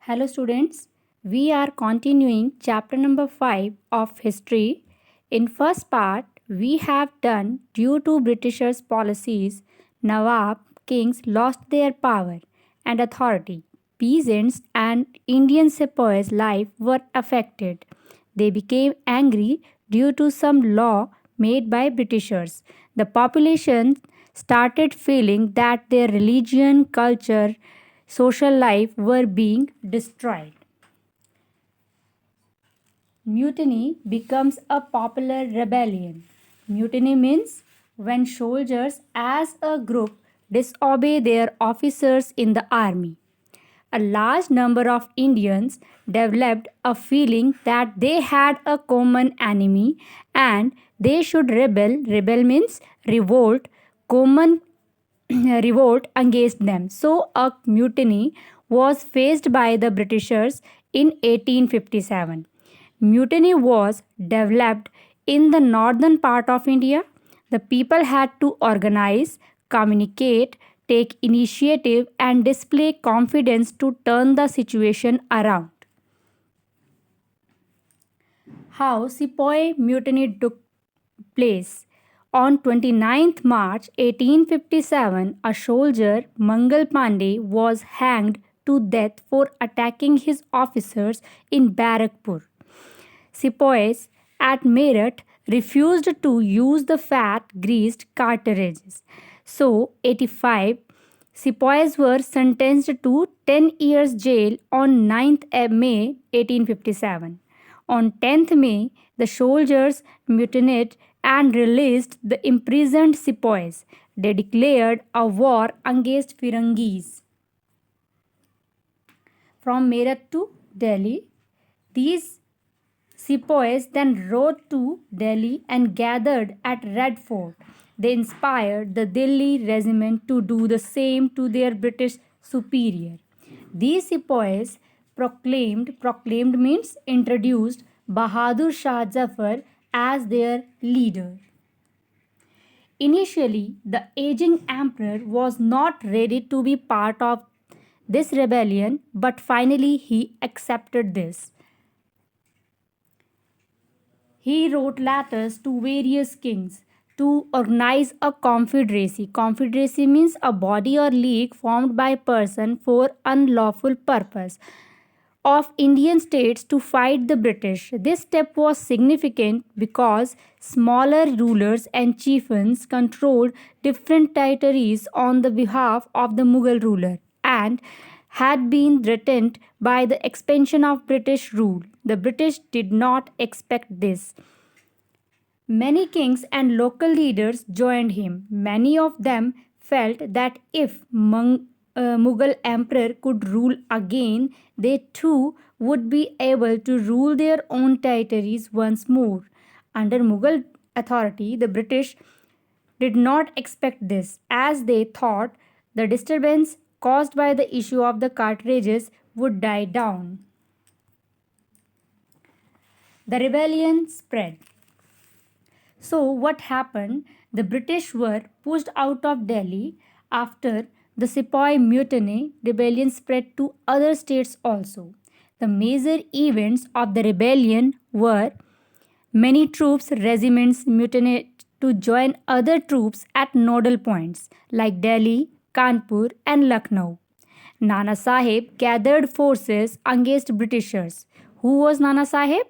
Hello students, we are continuing chapter number 5 of history. In first part, we have done due to Britishers' policies, Nawab kings lost their power and authority. Peasants and Indian sepoys' life were affected. They became angry due to some law made by Britishers. The population started feeling that their religion, culture, social life were being destroyed. Mutiny becomes a popular rebellion. Mutiny means when soldiers as a group disobey their officers in the army. A large number of Indians developed a feeling that they had a common enemy and they should rebel. Rebel means revolt, common revolt against them. So, a mutiny was faced by the Britishers in 1857. Mutiny was developed in the northern part of India. The people had to organize, communicate, take initiative, and display confidence to turn the situation around. How Sepoy Mutiny took place. On 29th March 1857, a soldier, Mangal Pandey, was hanged to death for attacking his officers in Barakpur. Sepoys at Meerut refused to use the fat greased cartridges. So, 85 sepoys were sentenced to 10 years jail on 9th May 1857. On 10th May, the soldiers mutinied and released the imprisoned sepoys. They declared a war against Firangis. From Meerut to Delhi, these sepoys then rode to Delhi and gathered at Red Fort. They inspired the Delhi regiment to do the same to their British superior. These sepoys proclaimed means introduced Bahadur Shah Zafar as their leader. Initially, the aging emperor was not ready to be part of this rebellion, but finally he accepted this. He wrote letters to various kings to organize a confederacy. Confederacy means a body or league formed by a person for unlawful purpose of Indian states to fight the British. This step was significant because smaller rulers and chieftains controlled different territories on the behalf of the Mughal ruler and had been threatened by the expansion of British rule. The British did not expect this. Many kings and local leaders joined him. Many of them felt that if Mughal emperor could rule again, they too would be able to rule their own territories once more. Under Mughal authority, the British did not expect this, as they thought the disturbance caused by the issue of the cartridges would die down. The rebellion spread. So, what happened? The British were pushed out of Delhi. After the Sepoy Mutiny, rebellion spread to other states also. The major events of the rebellion were many troops regiments mutinied to join other troops at nodal points like Delhi, Kanpur, and Lucknow. Nana Sahib gathered forces against Britishers. Who was Nana Sahib?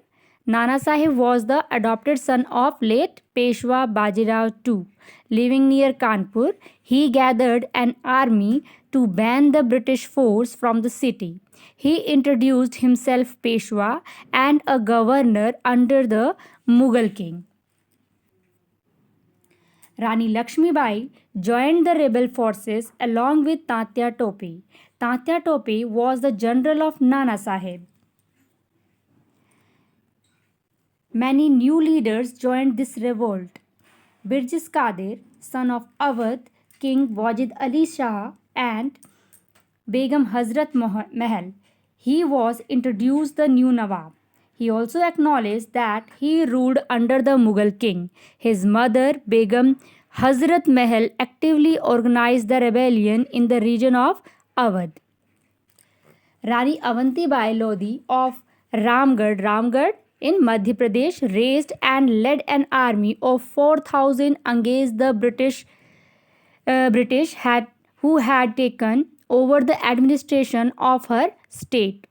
Nana Sahib was the adopted son of late Peshwa Bajirao II. Living near Kanpur, he gathered an army to ban the British force from the city. He introduced himself Peshwa and a governor under the Mughal king. Rani Lakshmibai joined the rebel forces along with Tatya Tope. Tatya Tope was the general of Nana Sahib. Many new leaders joined this revolt. Birjis Qadir, son of Awadh, King Wajid Ali Shah, and Begum Hazrat Mahal, he was introduced the new Nawab. He also acknowledged that he ruled under the Mughal king. His mother, Begum Hazrat Mahal, actively organized the rebellion in the region of Awadh. Rani Avantibai Lodi of Ramgarh in Madhya Pradesh raised and led an army of 4,000 against the British who had taken over the administration of her state.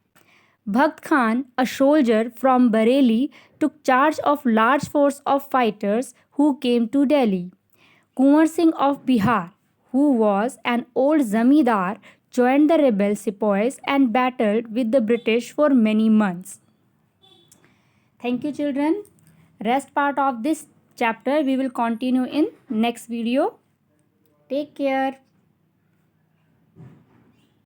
Bhagat Khan, a soldier from Bareilly, took charge of large force of fighters who came to Delhi. Kunwar Singh of Bihar, who was an old zamindar, joined the rebel sepoys and battled with the British for many months. Thank you, children. Rest part of this chapter we will continue in next video. Take care.